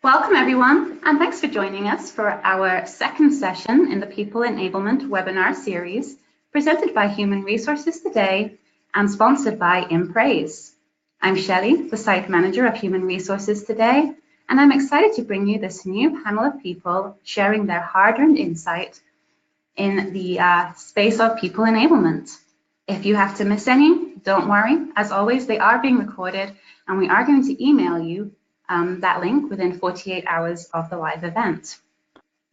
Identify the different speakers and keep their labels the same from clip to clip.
Speaker 1: Welcome everyone, and thanks for joining us for our second session in the People Enablement webinar series presented by Human Resources Today and sponsored by Impraise. I'm Shelley, the Site Manager of Human Resources Today, and I'm excited to bring you this new panel of people sharing their hard-earned insight in the space of people enablement. If you have to miss any, don't worry. As always, they are being recorded, and we are going to email you that link within 48 hours of the live event.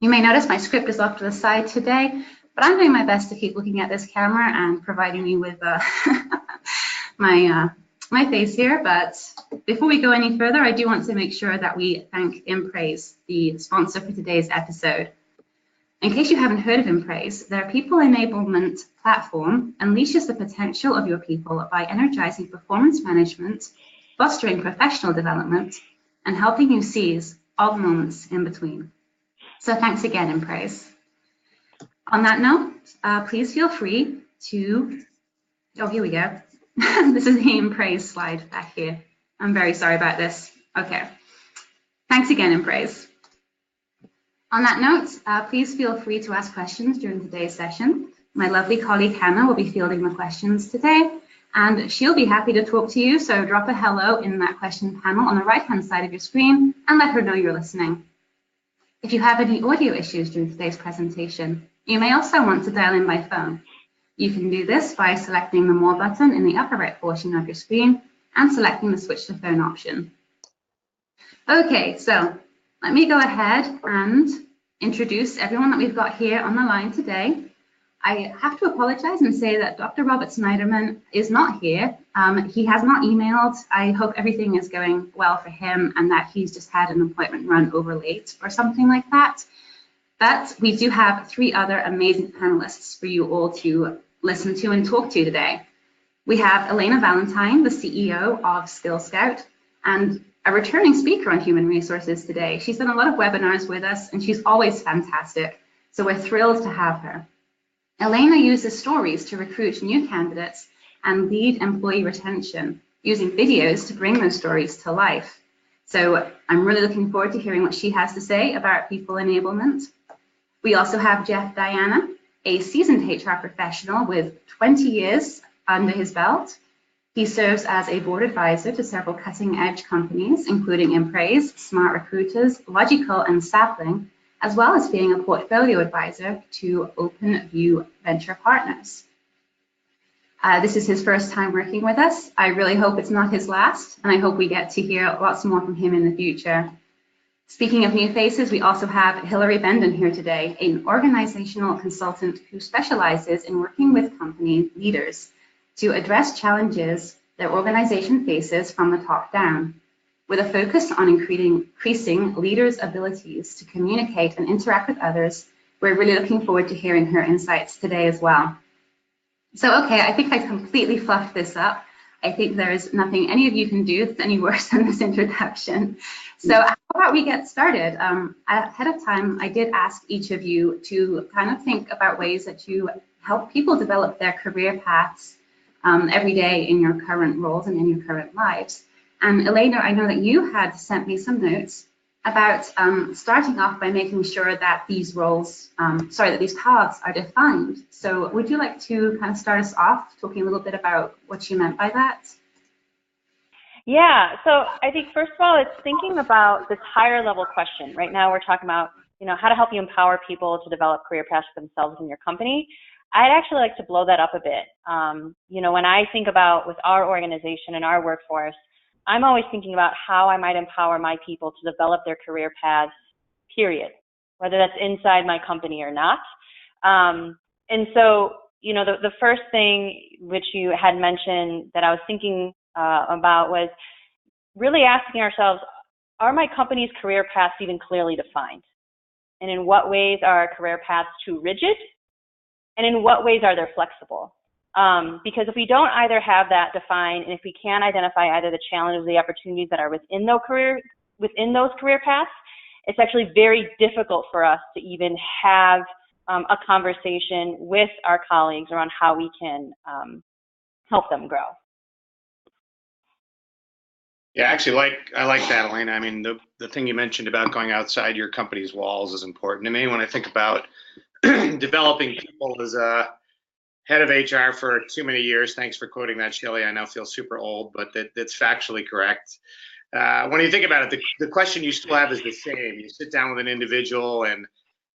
Speaker 1: You may notice my script is off to the side today, but I'm doing my best to keep looking at this camera and providing you with my face here. But before we go any further, I do want to make sure that we thank Impraise, the sponsor for today's episode. In case you haven't heard of Impraise, their people enablement platform unleashes the potential of your people by energizing performance management, fostering professional development, and helping you seize all the moments in between. So thanks again, Impraise. On that note, please feel free to, oh, here we go. This is the Impraise slide back here. I'm very sorry about this. Okay. Thanks again, Impraise. On that note, please feel free to ask questions during today's session. My lovely colleague Hannah will be fielding the questions today, and she'll be happy to talk to you, so drop a hello in that question panel on the right-hand side of your screen and let her know you're listening. If you have any audio issues during today's presentation, you may also want to dial in by phone. You can do this by selecting the More button in the upper right portion of your screen and selecting the Switch to Phone option. Okay, so let me go ahead and introduce everyone that we've got here on the line today. I have to apologize and say that Dr. Robert Snyderman is not here. He has not emailed. I hope everything is going well for him and that he's just had an appointment run over late or something like that. But we do have three other amazing panelists for you all to listen to and talk to today. We have Elena Valentine, the CEO of Skill Scout, and a returning speaker on Human Resources Today. She's done a lot of webinars with us and she's always fantastic. So we're thrilled to have her. Elena uses stories to recruit new candidates and lead employee retention, using videos to bring those stories to life. So I'm really looking forward to hearing what she has to say about people enablement. We also have Jeff Diana, a seasoned HR professional with 20 years under his belt. He serves as a board advisor to several cutting-edge companies, including Impraise, Smart Recruiters, Logical, and Sapling, as well as being a portfolio advisor to OpenView Venture Partners. This is his first time working with us. I really hope it's not his last, and I hope we get to hear lots more from him in the future. Speaking of new faces, we also have Hilary Bendon here today, an organizational consultant who specializes in working with company leaders to address challenges their organization faces from the top down, with a focus on increasing leaders' abilities to communicate and interact with others. We're really looking forward to hearing her insights today as well. So, okay, I think I completely fluffed this up. I think there is nothing any of you can do that's any worse than this introduction. So how about we get started? Ahead of time, I did ask each of you to kind of think about ways that you help people develop their career paths every day in your current roles and in your current lives. And Elena, I know that you had sent me some notes about starting off by making sure that these roles, that these paths are defined. So would you like to kind of start us off talking a little bit about what you meant by that?
Speaker 2: Yeah, so I think first of all, it's thinking about this higher level question. Right now we're talking about, how to help you empower people to develop career paths for themselves in your company. I'd actually like to blow that up a bit. When I think about with our organization and our workforce, I'm always thinking about how I might empower my people to develop their career paths, period, whether that's inside my company or not. And so, the first thing which you had mentioned that I was thinking about was really asking ourselves, are my company's career paths even clearly defined? And in what ways are our career paths too rigid? And in what ways are they flexible? Because if we don't either have that defined, and if we can't identify either the challenges or the opportunities that are within those career paths, it's actually very difficult for us to even have a conversation with our colleagues around how we can help them grow.
Speaker 3: Yeah, actually, I like that, Elena. I mean, the thing you mentioned about going outside your company's walls is important to me. When I think about developing people as a head of HR for too many years, thanks for quoting that, Shelley. I now feel super old, but that's factually correct. When you think about it, the question you still have is the same. You sit down with an individual and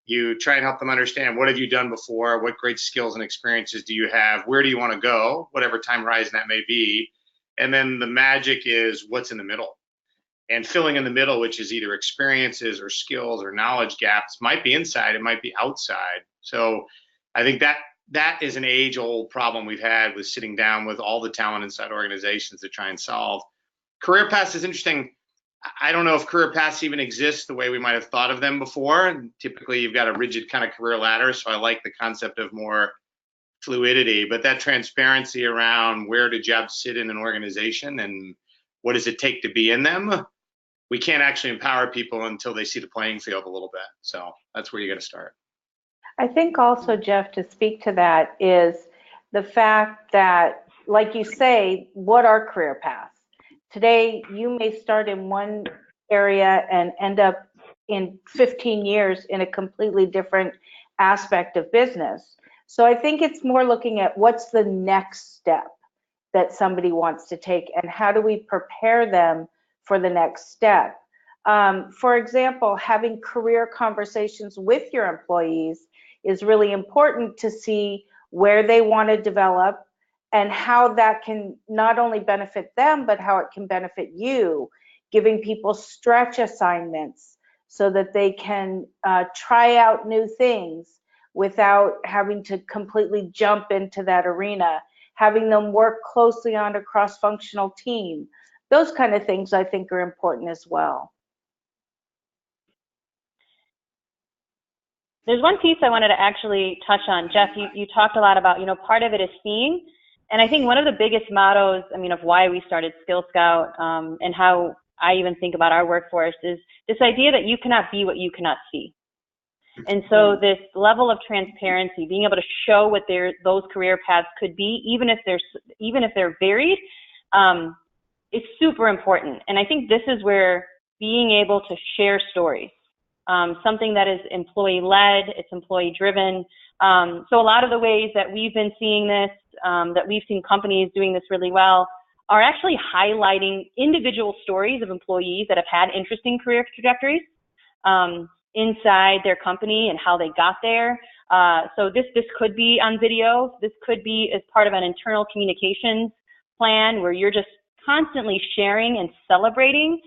Speaker 3: you try and help them understand, what have you done before? What great skills and experiences do you have? Where do you want to go? Whatever time horizon that may be. And then the magic is what's in the middle. And filling in the middle, which is either experiences or skills or knowledge gaps, might be inside, it might be outside. So I think that is an age-old problem we've had with sitting down with all the talent inside organizations to try and solve. Career paths is interesting. I don't know if career paths even exist the way we might have thought of them before. Typically, you've got a rigid kind of career ladder, so I like the concept of more fluidity, but that transparency around where do jobs sit in an organization and what does it take to be in them, we can't actually empower people until they see the playing field a little bit. So that's where you got to start.
Speaker 4: I think also, Jeff, to speak to that is the fact that, like you say, what are career paths? Today, you may start in one area and end up in 15 years in a completely different aspect of business. So I think it's more looking at what's the next step that somebody wants to take and how do we prepare them for the next step. For example, having career conversations with your employees is really important to see where they want to develop and how that can not only benefit them, but how it can benefit you, giving people stretch assignments so that they can try out new things without having to completely jump into that arena, having them work closely on a cross-functional team. Those kind of things I think are important as well.
Speaker 2: There's one piece I wanted to actually touch on. Jeff, you talked a lot about, part of it is seeing. And I think one of the biggest mottos, of why we started Skill Scout and how I even think about our workforce is this idea that you cannot be what you cannot see. And so this level of transparency, being able to show what those career paths could be, even if they're varied, is super important. And I think this is where being able to share stories, something that is employee-led, it's employee-driven. So a lot of the ways that we've been seeing this, that we've seen companies doing this really well, are actually highlighting individual stories of employees that have had interesting career trajectories inside their company and how they got there. So this could be on video. This could be as part of an internal communications plan where you're just constantly sharing and celebrating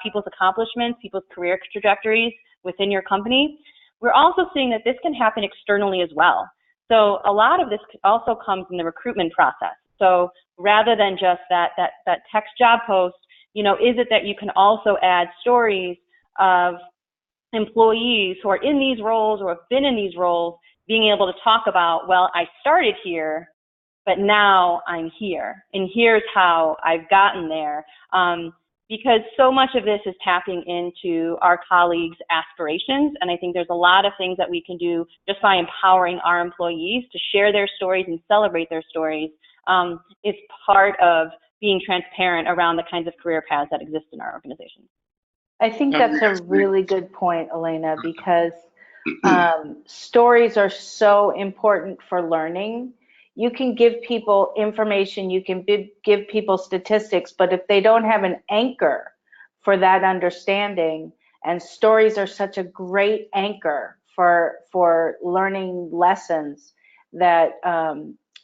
Speaker 2: people's accomplishments, people's career trajectories within your company. We're also seeing that this can happen externally as well. So a lot of this also comes in the recruitment process. So rather than just that text job post, is it that you can also add stories of employees who are in these roles or have been in these roles being able to talk about, well, I started here, but now I'm here, and here's how I've gotten there. Because so much of this is tapping into our colleagues' aspirations, and I think there's a lot of things that we can do just by empowering our employees to share their stories and celebrate their stories. It's part of being transparent around the kinds of career paths that exist in our organization.
Speaker 4: I think that's a really good point, Elena, because stories are so important for learning. You can give people information, you can give people statistics, but if they don't have an anchor for that understanding, and stories are such a great anchor for learning lessons, that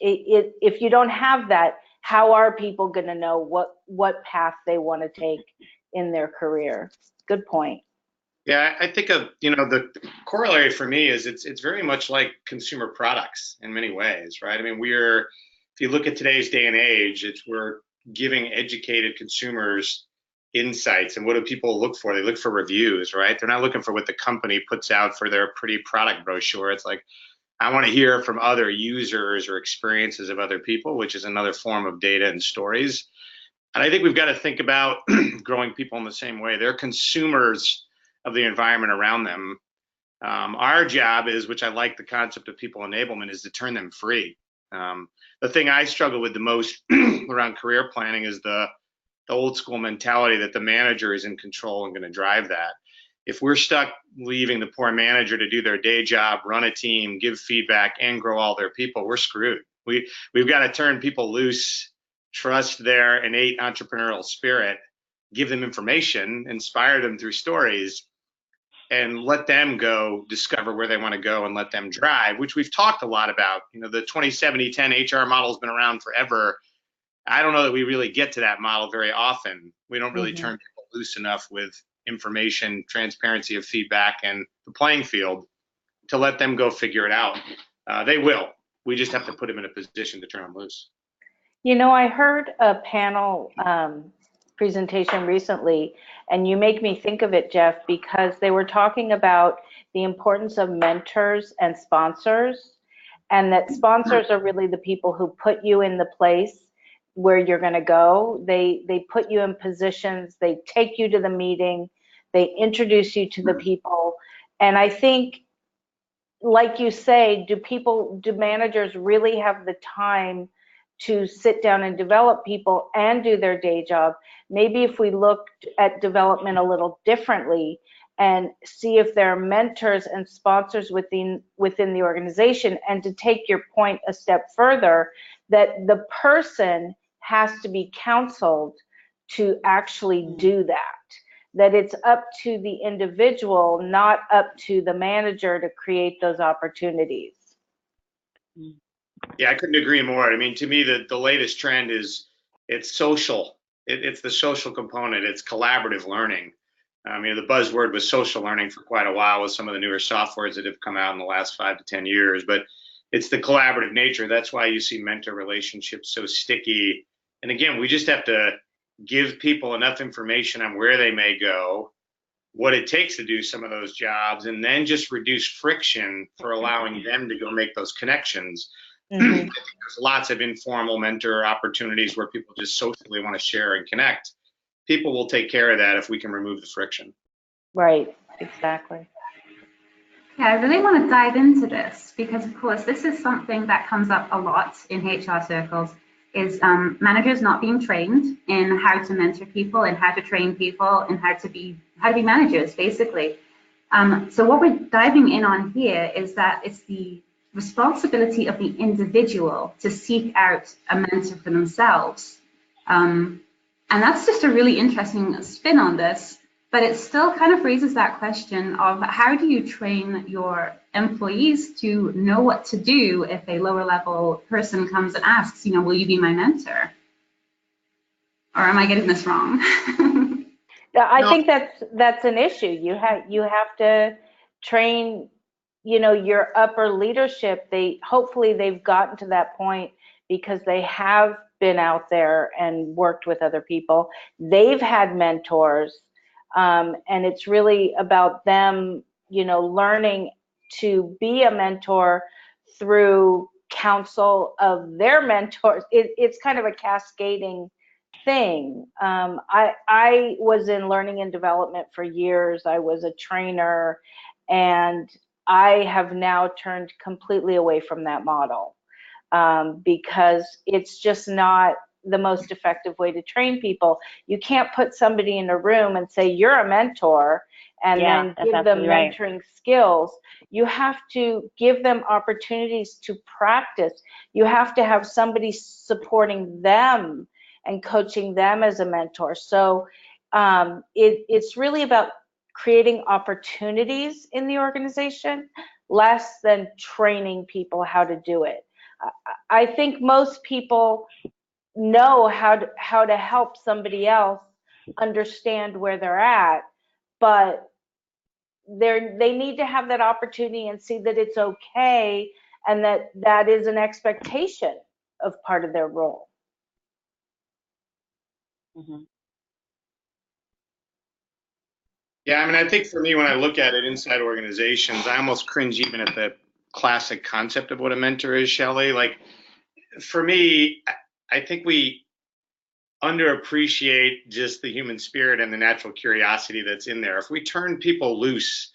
Speaker 4: if you don't have that, how are people going to know what path they want to take in their career? Good point.
Speaker 3: Yeah, I think of, the corollary for me is it's very much like consumer products in many ways, right? I mean, if you look at today's day and age, we're giving educated consumers insights. And what do people look for? They look for reviews, right? They're not looking for what the company puts out for their pretty product brochure. It's like, I want to hear from other users or experiences of other people, which is another form of data and stories. And I think we've got to think about growing people in the same way. They're consumers of the environment around them. Our job is, which I like the concept of people enablement, is to turn them free. The thing I struggle with the most around career planning is the the old school mentality that the manager is in control and going to drive that. If we're stuck leaving the poor manager to do their day job, run a team, give feedback, and grow all their people, we're screwed. We've got to turn people loose, trust their innate entrepreneurial spirit, give them information, inspire them through stories, and let them go discover where they want to go and let them drive, which we've talked a lot about. You know, the 20-70-10 HR model has been around forever. I don't know that we really get to that model very often. We don't really turn people loose enough with information, transparency of feedback, and the playing field to let them go figure it out. They will. We just have to put them in a position to turn them loose.
Speaker 4: You know, I heard a panel presentation recently, and you make me think of it, Jeff, because they were talking about the importance of mentors and sponsors, and that sponsors are really the people who put you in the place where you're going to go. They put you in positions, they take you to the meeting, they introduce you to the people. And I think, like you say, do managers really have the time to sit down and develop people and do their day job? Maybe if we looked at development a little differently and see if there are mentors and sponsors within the organization, and to take your point a step further, that the person has to be counseled to actually do that it's up to the individual, not up to the manager to create those opportunities.
Speaker 3: Yeah, I couldn't agree more. I mean, to me, the latest trend is it's social. It's the social component. It's collaborative learning. You know, the buzzword was social learning for quite a while with some of the newer softwares that have come out in the last 5 to 10 years, but it's the collaborative nature. That's why you see mentor relationships so sticky. And again, we just have to give people enough information on where they may go, what it takes to do some of those jobs, and then just reduce friction for allowing them to go make those connections. I think there's lots of informal mentor opportunities where people just socially want to share and connect. People will take care of that if we can remove the friction.
Speaker 4: Right, exactly.
Speaker 1: Yeah, I really want to dive into this because, of course, this is something that comes up a lot in HR circles, is managers not being trained in how to mentor people and how to train people and how to be managers, basically. So what we're diving in on here is that it's the responsibility of the individual to seek out a mentor for themselves. And that's just a really interesting spin on this, but it still kind of raises that question of how do you train your employees to know what to do if a lower level person comes and asks, you know, will you be my mentor? Or am I getting this wrong?
Speaker 4: I think that's an issue. You have to train, you know, your upper leadership. Hopefully they've gotten to that point because they have been out there and worked with other people. They've had mentors, and it's really about them, you know, learning to be a mentor through counsel of their mentors. It's kind of a cascading thing. I was in learning and development for years. I was a trainer, and I have now turned completely away from that model because it's just not the most effective way to train people. You can't put somebody in a room and say, you're a mentor, and then give them mentoring skills. You have to give them opportunities to practice. You have to have somebody supporting them and coaching them as a mentor. So it's really about creating opportunities in the organization, less than training people how to do it. I think most people know how to help somebody else understand where they're at, but they need to have that opportunity and see that it's okay, and that is an expectation of part of their role.
Speaker 3: Yeah, I mean, I think for me, when I look at it inside organizations, I almost cringe even at the classic concept of what a mentor is, Shelley. Like, for me, I think we underappreciate just the human spirit and the natural curiosity that's in there. If we turn people loose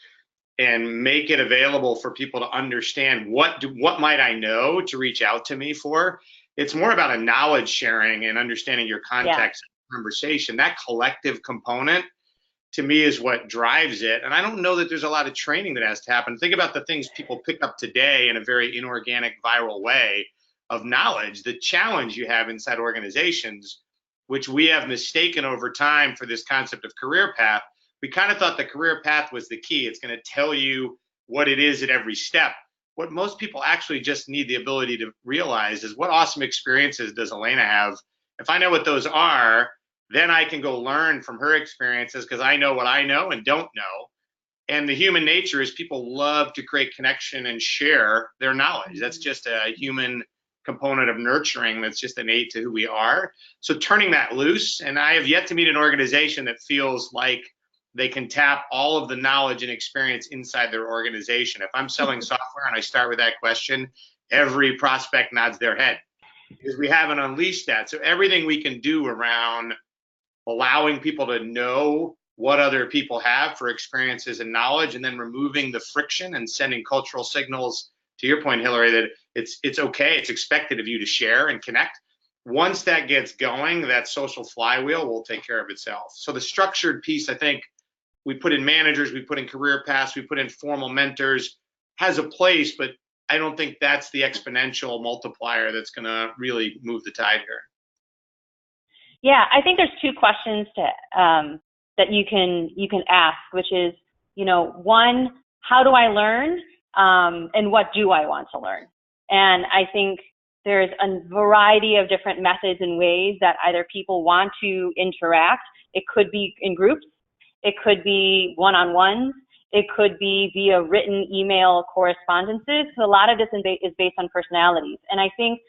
Speaker 3: and make it available for people to understand what might I know to reach out to me for, it's more about a knowledge sharing and understanding your context, conversation, that collective component to me is what drives it. And I don't know that there's a lot of training that has to happen. Think about the things people pick up today in a very inorganic, viral way of knowledge. The challenge you have inside organizations, which we have mistaken over time for this concept of career path. We kind of thought the career path was the key. It's going to tell you what it is at every step. What most people actually just need the ability to realize is, what awesome experiences does Elena have? If I know what those are, then I can go learn from her experiences, because I know what I know and don't know. And the human nature is people love to create connection and share their knowledge. That's just a human component of nurturing that's just innate to who we are. So turning that loose, and I have yet to meet an organization that feels like they can tap all of the knowledge and experience inside their organization. If I'm selling software and I start with that question, every prospect nods their head, because we haven't unleashed that. So everything we can do around allowing people to know what other people have for experiences and knowledge, and then removing the friction and sending cultural signals, to your point, Hillary, that it's okay, it's expected of you to share and connect. Once that gets going, that social flywheel will take care of itself. So the structured piece, I think, we put in managers, we put in career paths, we put in formal mentors, has a place, but I don't think that's the exponential multiplier that's going to really move the tide here.
Speaker 2: Yeah, I think there's two questions that you can ask, which is, one, how do I learn, and what do I want to learn? And I think there's a variety of different methods and ways that either people want to interact. It could be in groups. It could be one-on-ones. It could be via written email correspondences. So a lot of this is based on personalities. And I think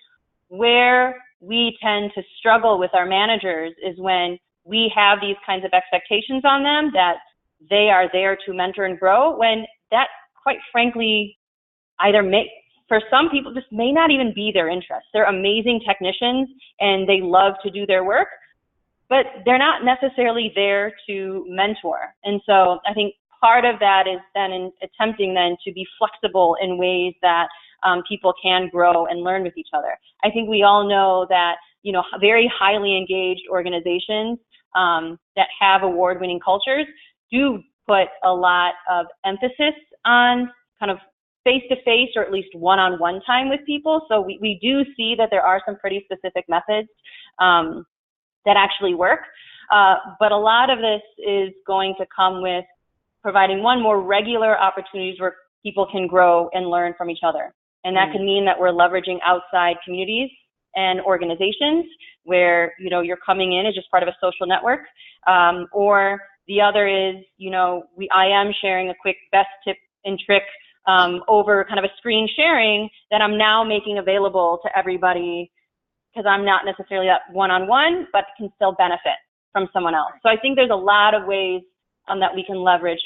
Speaker 2: where we tend to struggle with our managers is when we have these kinds of expectations on them that they are there to mentor and grow, when that, quite frankly, for some people, this may not even be their interest. They're amazing technicians and they love to do their work, but they're not necessarily there to mentor. And so I think part of that is then in attempting then to be flexible in ways that people can grow and learn with each other. I think we all know that, very highly engaged organizations that have award-winning cultures do put a lot of emphasis on kind of face-to-face or at least one-on-one time with people. So we do see that there are some pretty specific methods that actually work. But a lot of this is going to come with providing more regular opportunities where people can grow and learn from each other. And that can mean that we're leveraging outside communities and organizations where, you're coming in as just part of a social network. Or the other is, I am sharing a quick best tip and trick over kind of a screen sharing that I'm now making available to everybody, because I'm not necessarily that one-on-one, but can still benefit from someone else. So I think there's a lot of ways that we can leverage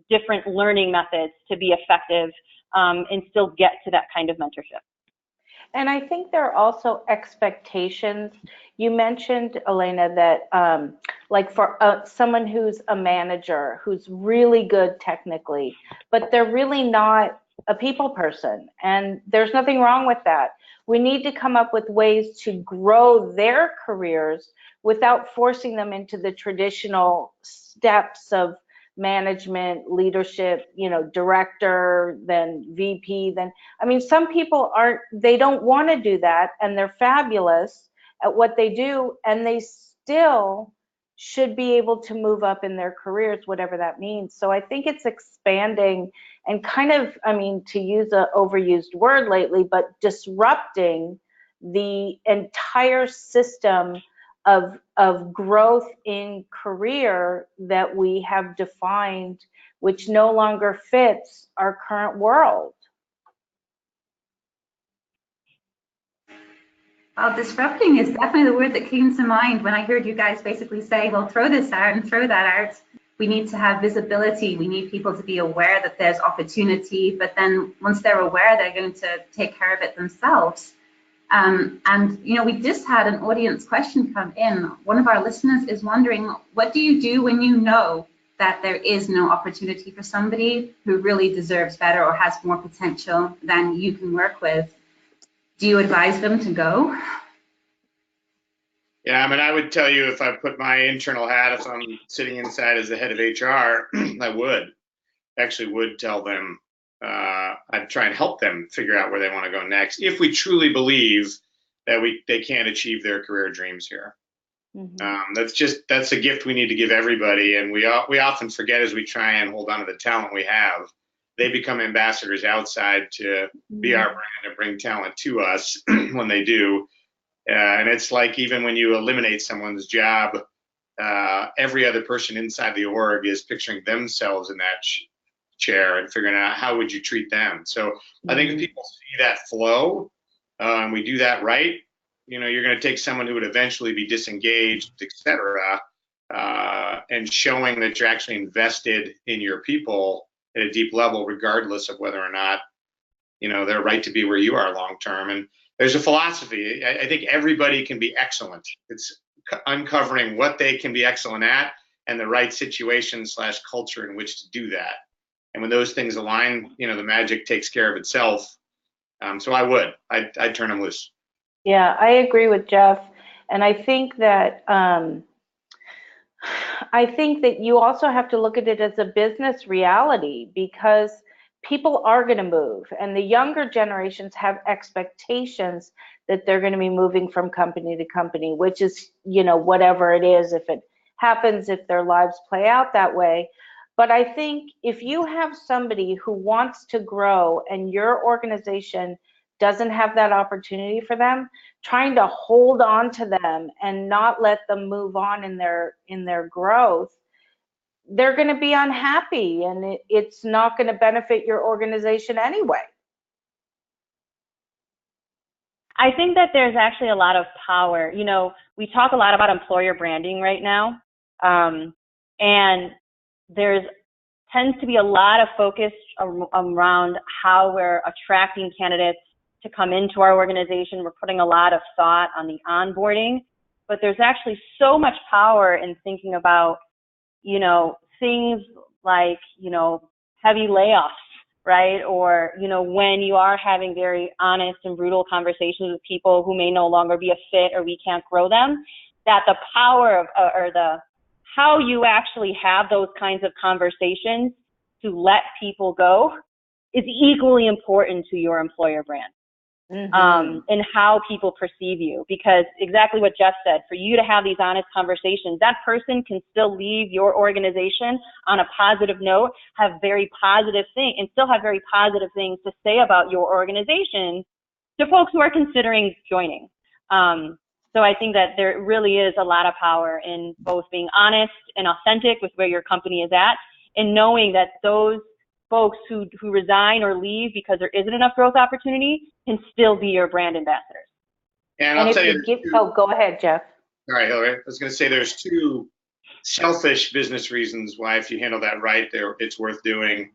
Speaker 2: different learning methods to be effective and still get to that kind of mentorship.
Speaker 4: And I think there are also expectations. You mentioned, Elena, that like for someone who's a manager, who's really good technically, but they're really not a people person, and there's nothing wrong with that. We need to come up with ways to grow their careers without forcing them into the traditional steps of management, leadership, director, then VP, some people they don't want to do that, and they're fabulous at what they do, and they still should be able to move up in their careers, whatever that means. So I think it's expanding and kind of, to use an overused word lately, but disrupting the entire system of growth in career that we have defined, which no longer fits our current world.
Speaker 1: Well, disrupting is definitely the word that came to mind when I heard you guys basically say, well, throw this out and throw that out. We need to have visibility. We need people to be aware that there's opportunity, but then once they're aware, they're going to take care of it themselves. And we just had an audience question come in. One of our listeners is wondering, what do you do when you know that there is no opportunity for somebody who really deserves better or has more potential than you can work with? Do you advise them to go?
Speaker 3: Yeah, I mean, I would tell you if I put my internal hat, if I'm sitting inside as the head of HR, I would tell them, I'd try and help them figure out where they want to go next if we truly believe that they can't achieve their career dreams here. That's a gift we need to give everybody, and we often forget as we try and hold on to the talent we have. They become ambassadors outside to be our brand and bring talent to us when they do. And it's like even when you eliminate someone's job, every other person inside the org is picturing themselves in that chair and figuring out how would you treat them. So I think if people see that flow, and we do that right, you're going to take someone who would eventually be disengaged, et cetera, and showing that you're actually invested in your people at a deep level, regardless of whether or not, they're right to be where you are long term. And there's a philosophy. I think everybody can be excellent. It's uncovering what they can be excellent at and the right situation / culture in which to do that. And when those things align, the magic takes care of itself. So I'd turn them loose.
Speaker 4: Yeah, I agree with Jeff. And I think that you also have to look at it as a business reality, because people are going to move, and the younger generations have expectations that they're going to be moving from company to company, which is, whatever it is, if it happens, if their lives play out that way. But I think if you have somebody who wants to grow and your organization doesn't have that opportunity for them, trying to hold on to them and not let them move on in their growth, they're going to be unhappy, and it's not going to benefit your organization anyway.
Speaker 2: I think that there's actually a lot of power. We talk a lot about employer branding right now, and there tends to be a lot of focus around how we're attracting candidates to come into our organization. We're putting a lot of thought on the onboarding, but there's actually so much power in thinking about, things like, heavy layoffs, right? Or, when you are having very honest and brutal conversations with people who may no longer be a fit or we can't grow them, that the power of, how you actually have those kinds of conversations to let people go is equally important to your employer brand. And how people perceive you, because exactly what Jeff said, for you to have these honest conversations, that person can still leave your organization on a positive note, have very positive things, and still have very positive things to say about your organization to folks who are considering joining. So I think that there really is a lot of power in both being honest and authentic with where your company is at, and knowing that those folks who resign or leave because there isn't enough growth opportunity can still be your brand ambassadors.
Speaker 3: And I'll tell you,
Speaker 4: go ahead, Jeff.
Speaker 3: All right, Hillary. I was going to say there's two selfish business reasons why, if you handle that right, it's worth doing.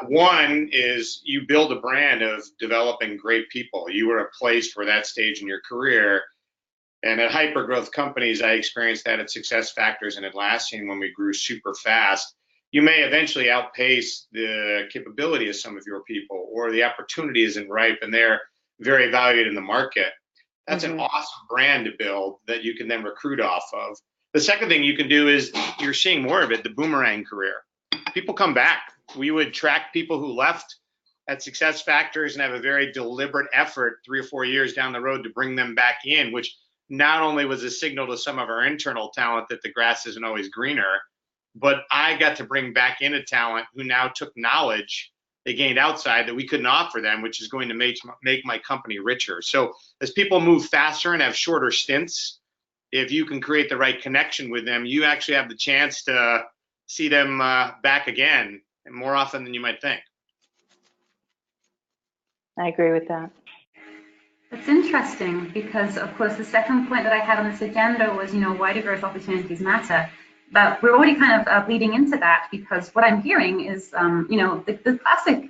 Speaker 3: One is you build a brand of developing great people. You were placed for that stage in your career. And at hyper-growth companies, I experienced that at SuccessFactors and Atlassian when we grew super fast. You may eventually outpace the capability of some of your people, or the opportunity isn't ripe and they're very valued in the market. That's an awesome brand to build that you can then recruit off of. The second thing you can do is, you're seeing more of it, the boomerang career. People come back. We would track people who left at SuccessFactors and have a very deliberate effort 3 or 4 years down the road to bring them back in, which not only was a signal to some of our internal talent that the grass isn't always greener, but I got to bring back in a talent who now took knowledge they gained outside that we couldn't offer them, which is going to make my company richer. So as people move faster and have shorter stints, if you can create the right connection with them, you actually have the chance to see them back again, and more often than you might think.
Speaker 4: I agree with that.
Speaker 1: It's interesting because, of course, the second point that I had on this agenda was, why do growth opportunities matter? But we're already kind of leading into that, because what I'm hearing is, the classic,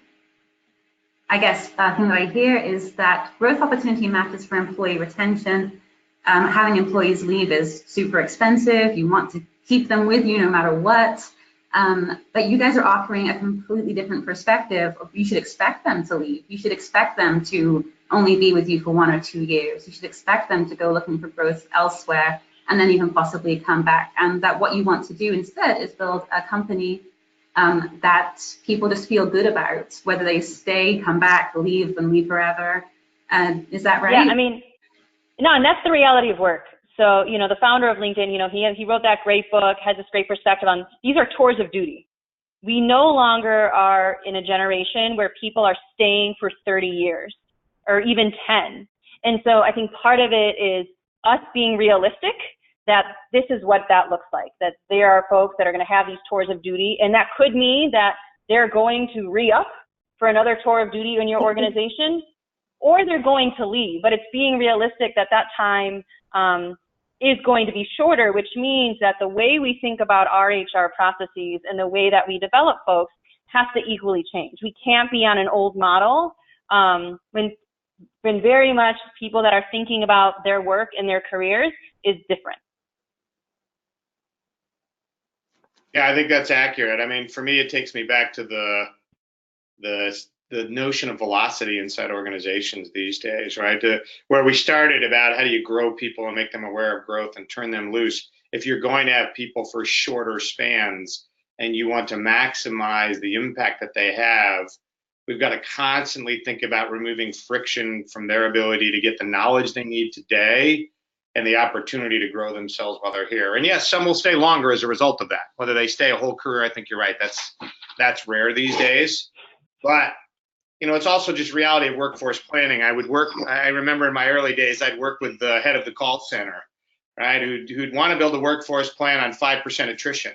Speaker 1: I guess, thing that I hear is that growth opportunity matters for employee retention. Having employees leave is super expensive. You want to keep them with you no matter what. But you guys are offering a completely different perspective. You should expect them to leave. You should expect them to only be with you for 1 or 2 years. You should expect them to go looking for growth elsewhere and then even possibly come back. And that what you want to do instead is build a company that people just feel good about, whether they stay, come back, leave, and leave forever. Is that right?
Speaker 2: Yeah, I mean, no, and that's the reality of work. So, you know, the founder of LinkedIn, you know, he wrote that great book, has this great perspective on, these are tours of duty. We no longer are in a generation where people are staying for 30 years or even 10. And so I think part of it is us being realistic that this is what that looks like, that there are folks that are going to have these tours of duty, and that could mean that they're going to re-up for another tour of duty in your organization, or they're going to leave. But it's being realistic that that time is going to be shorter, which means that the way we think about our HR processes and the way that we develop folks has to equally change. We can't be on an old model when very much people that are thinking about their work and their careers is different.
Speaker 3: Yeah, I think that's accurate. I mean, for me, it takes me back to the notion of velocity inside organizations these days, right? Where we started about how do you grow people and make them aware of growth and turn them loose. If you're going to have people for shorter spans and you want to maximize the impact that they have, we've got to constantly think about removing friction from their ability to get the knowledge they need today and the opportunity to grow themselves while they're here. And yes, some will stay longer as a result of that. Whether they stay a whole career, I think you're right. That's rare these days. But you know, it's also just reality of workforce planning. I remember in my early days, I'd work with the head of the call center, right, who'd want to build a workforce plan on 5% attrition.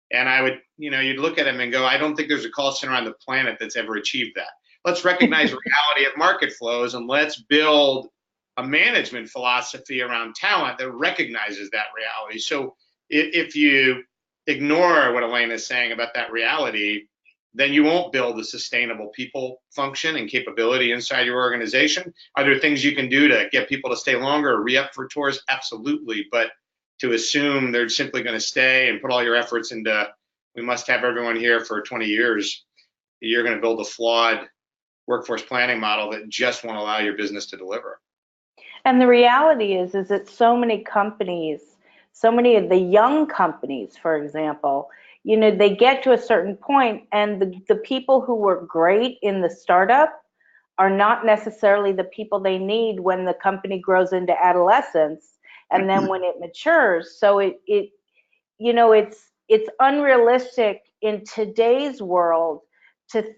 Speaker 3: And I would, you know, you'd look at him and go, I don't think there's a call center on the planet that's ever achieved that. Let's recognize reality of market flows and let's build a management philosophy around talent that recognizes that reality. So if you ignore what Elena's saying about that reality, then you won't build a sustainable people function and capability inside your organization. Are there things you can do to get people to stay longer or re-up for tours? Absolutely. But to assume they're simply going to stay and put all your efforts into, we must have everyone here for 20 years, you're going to build a flawed workforce planning model that just won't allow your business to deliver.
Speaker 4: And the reality is that so many companies, so many of the young companies, for example, you know, they get to a certain point and the people who were great in the startup are not necessarily the people they need when the company grows into adolescence and then when it matures. So it you know, it's unrealistic in today's world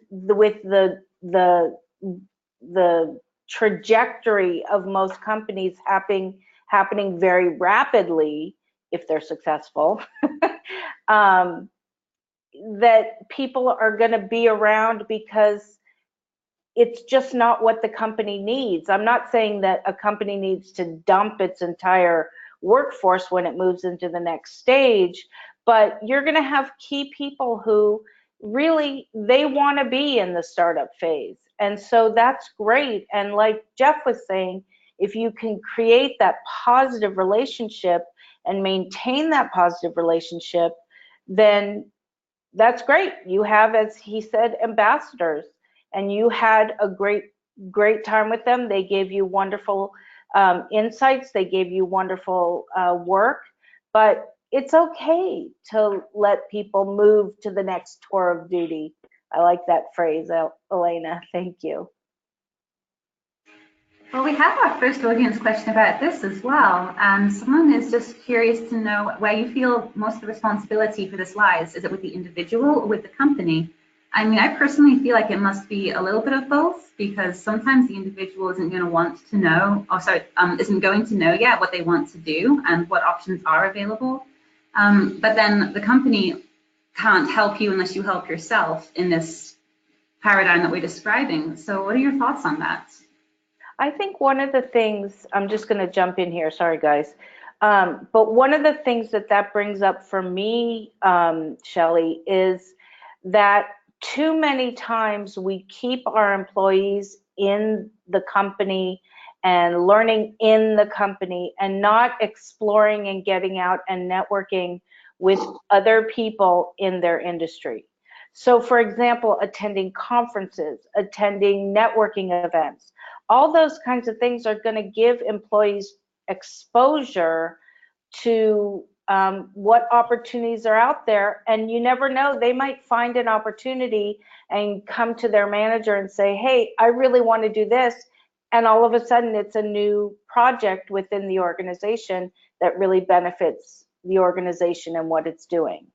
Speaker 4: with the trajectory of most companies happening very rapidly if they're successful. That people are going to be around because it's just not what the company needs. I'm not saying that a company needs to dump its entire workforce when it moves into the next stage, but you're going to have key people who really, they want to be in the startup phase. And so that's great. And like Jeff was saying, if you can create that positive relationship and maintain that positive relationship, then that's great. You have, as he said, ambassadors, and you had a great time with them. They gave you wonderful insights. They gave you wonderful work, but it's okay to let people move to the next tour of duty. I like that phrase, Elena. Thank you.
Speaker 1: Well, we have our first audience question about this as well. Someone is just curious to know where you feel most of the responsibility for this lies. Is it with the individual or with the company? I mean, I personally feel like it must be a little bit of both, because sometimes the individual isn't going to want to know, isn't going to know yet what they want to do and what options are available. But then the company can't help you unless you help yourself in this paradigm that we're describing. So what are your thoughts on that?
Speaker 4: I think one of the things, I'm just going to jump in here, sorry guys, but one of the things that brings up for me, Shelley, is that too many times we keep our employees in the company and learning in the company and not exploring and getting out and networking with other people in their industry. So for example, attending conferences, attending networking events, All those kinds of things are going to give employees exposure to what opportunities are out there. And you never know, they might find an opportunity and come to their manager and say, hey, I really want to do this. And all of a sudden it's a new project within the organization that really benefits the organization and what it's doing.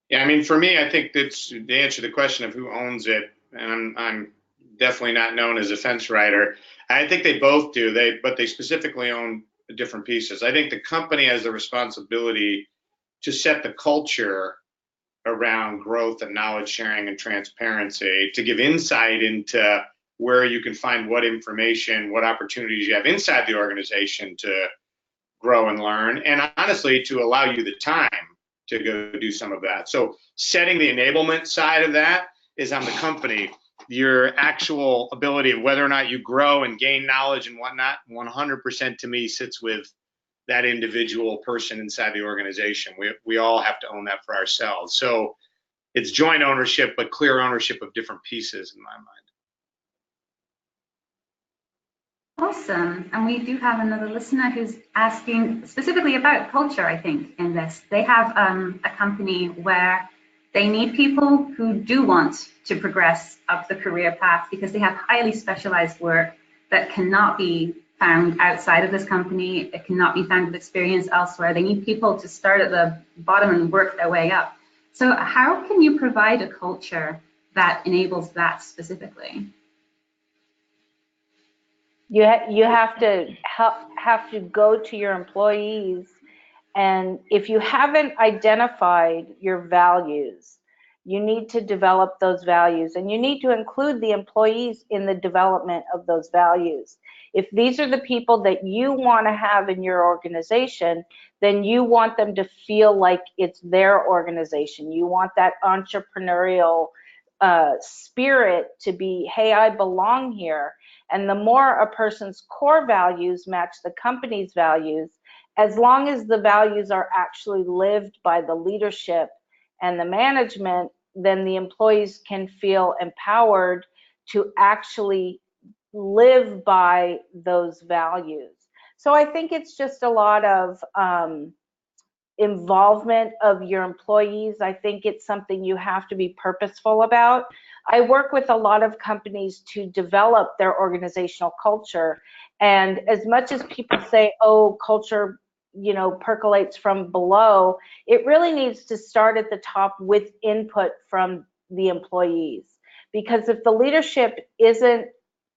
Speaker 3: Yeah, I mean, for me, I think that's to answer the question of who owns it, and I'm definitely not known as a fence rider. I think they both do, but they specifically own different pieces. I think the company has the responsibility to set the culture around growth and knowledge sharing and transparency, to give insight into where you can find what information, what opportunities you have inside the organization to grow and learn, and honestly, to allow you the time to go do some of that. So setting the enablement side of that is on the company. Your actual ability of whether or not you grow and gain knowledge and whatnot, 100% to me sits with that individual person inside the organization. We all have to own that for ourselves. So it's joint ownership, but clear ownership of different pieces in my mind.
Speaker 1: Awesome. And we do have another listener who's asking specifically about culture, I think, in this. They have a company where they need people who do want to progress up the career path because they have highly specialized work that cannot be found outside of this company. It cannot be found with experience elsewhere. They need people to start at the bottom and work their way up. So how can you provide a culture that enables that specifically?
Speaker 4: You have to go to your employees, and if you haven't identified your values, you need to develop those values, and you need to include the employees in the development of those values. If these are the people that you want to have in your organization, then you want them to feel like it's their organization. You want that entrepreneurial spirit to be, hey, I belong here. And the more a person's core values match the company's values, as long as the values are actually lived by the leadership and the management, then the employees can feel empowered to actually live by those values. So I think it's just a lot of involvement of your employees. I think it's something you have to be purposeful about. I work with a lot of companies to develop their organizational culture. And as much as people say, oh, culture, percolates from below, it really needs to start at the top with input from the employees. Because if the leadership isn't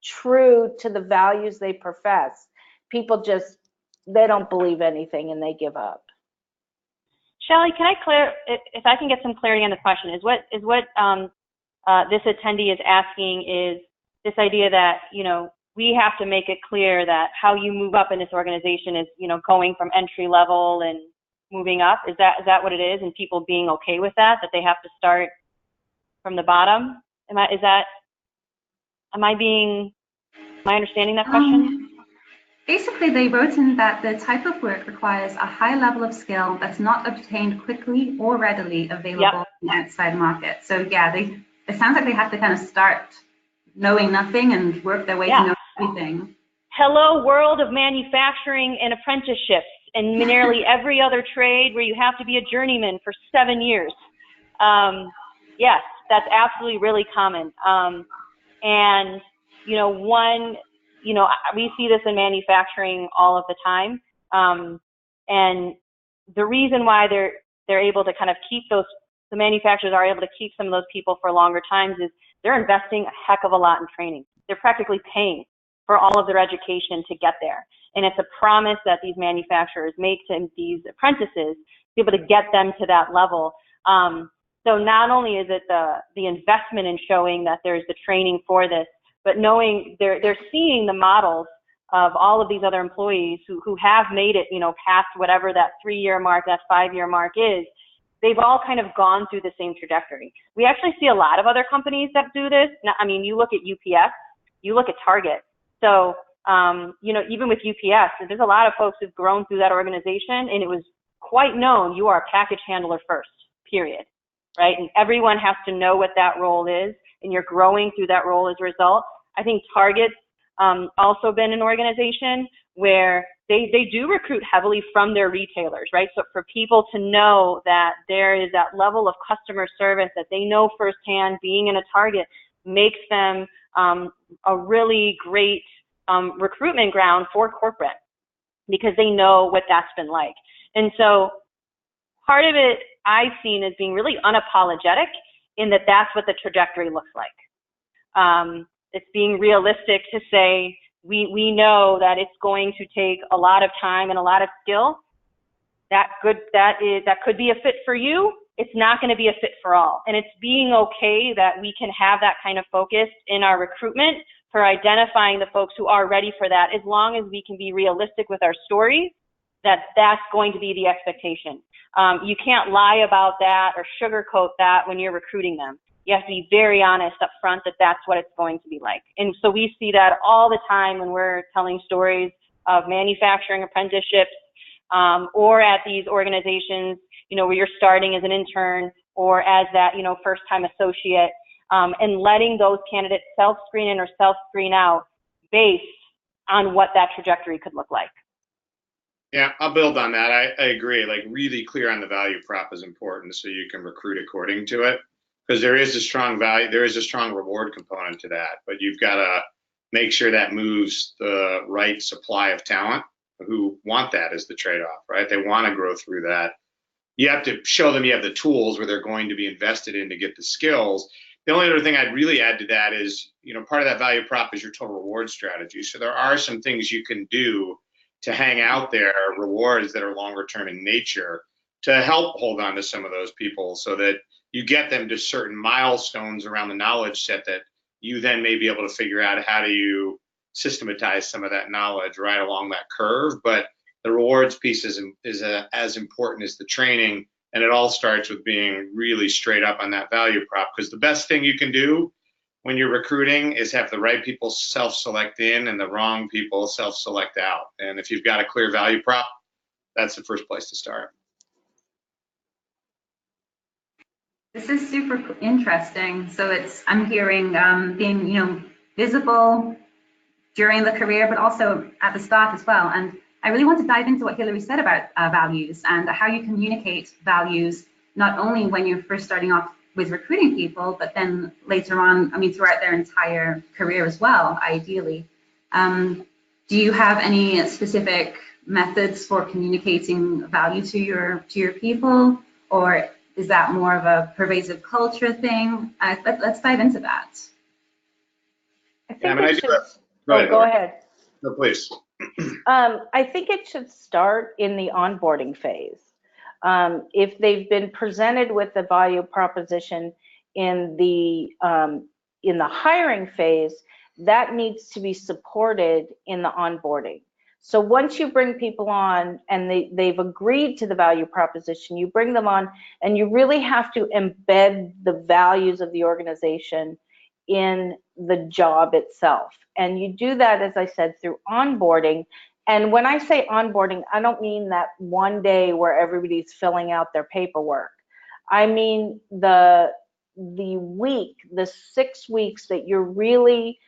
Speaker 4: true to the values they profess, people they don't believe anything and they give up.
Speaker 2: Shelly, if I can get some clarity on the question, is what this attendee is asking is this idea that, we have to make it clear that how you move up in this organization is, going from entry level and moving up. Is that what it is? And people being okay with that they have to start from the bottom? Am I understanding that question?
Speaker 1: Basically, they wrote in that the type of work requires a high level of skill that's not obtained quickly or readily available in the outside market. So yeah, it sounds like they have to kind of start knowing nothing and work their way to know everything.
Speaker 2: Hello, world of manufacturing and apprenticeships and nearly every other trade where you have to be a journeyman for 7 years. Yes, that's absolutely really common. And, we see this in manufacturing all of the time. And the reason why they're able to kind of keep the manufacturers are able to keep some of those people for longer times is they're investing a heck of a lot in training. They're practically paying for all of their education to get there. And it's a promise that these manufacturers make to these apprentices to be able to get them to that level. So not only is it the investment in showing that there's the training for this, but knowing they're seeing the models of all of these other employees who have made it, past whatever that 3-year mark, that 5-year mark is. They've all kind of gone through the same trajectory. We actually see a lot of other companies that do this. Now, I mean, you look at UPS, you look at Target. So, even with UPS, there's a lot of folks who've grown through that organization, and it was quite known you are a package handler first, period, right? And everyone has to know what that role is. and you're growing through that role as a result. I think Target's also been an organization where they do recruit heavily from their retailers, right? So for people to know that there is that level of customer service that they know firsthand, being in a Target makes them a really great recruitment ground for corporate, because they know what that's been like. And so part of it I've seen as being really unapologetic in that that's what the trajectory looks like. It's being realistic to say, we know that it's going to take a lot of time and a lot of skill. That could be a fit for you. It's not going to be a fit for all. And it's being okay that we can have that kind of focus in our recruitment for identifying the folks who are ready for that, as long as we can be realistic with our stories that that's going to be the expectation. You can't lie about that or sugarcoat that when you're recruiting them. You have to be very honest up front that that's what it's going to be like. And so we see that all the time when we're telling stories of manufacturing apprenticeships, or at these organizations, where you're starting as an intern or as that, first-time associate, and letting those candidates self-screen in or self-screen out based on what that trajectory could look like.
Speaker 3: Yeah, I'll build on that. I agree. Like, really clear on the value prop is important so you can recruit according to it, because there is a strong value, there is a strong reward component to that, but you've got to make sure that moves the right supply of talent who want that as the trade-off, right? They want to grow through that. You have to show them you have the tools where they're going to be invested in to get the skills. The only other thing I'd really add to that is, part of that value prop is your total reward strategy. So there are some things you can do to hang out there, rewards that are longer term in nature, to help hold on to some of those people so that you get them to certain milestones around the knowledge set that you then may be able to figure out how do you systematize some of that knowledge right along that curve. But the rewards piece is as important as the training, and it all starts with being really straight up on that value prop, because the best thing you can do when you're recruiting is have the right people self-select in and the wrong people self-select out. And if you've got a clear value prop, that's the first place to start.
Speaker 1: This is super interesting. So I'm hearing being, visible during the career, but also at the start as well. And I really want to dive into what Hillary said about values and how you communicate values, not only when you're first starting off with recruiting people, but then later on, throughout their entire career as well, ideally. Do you have any specific methods for communicating value to your people, or is that more of a pervasive culture thing? Let's dive into that.
Speaker 4: Go ahead.
Speaker 3: No, please.
Speaker 4: I think it should start in the onboarding phase. If they've been presented with the value proposition in the hiring phase, that needs to be supported in the onboarding. So once you bring people on and they've agreed to the value proposition, you bring them on and you really have to embed the values of the organization in the job itself. And you do that, as I said, through onboarding. And when I say onboarding, I don't mean that one day where everybody's filling out their paperwork. I mean the 6 weeks that you're really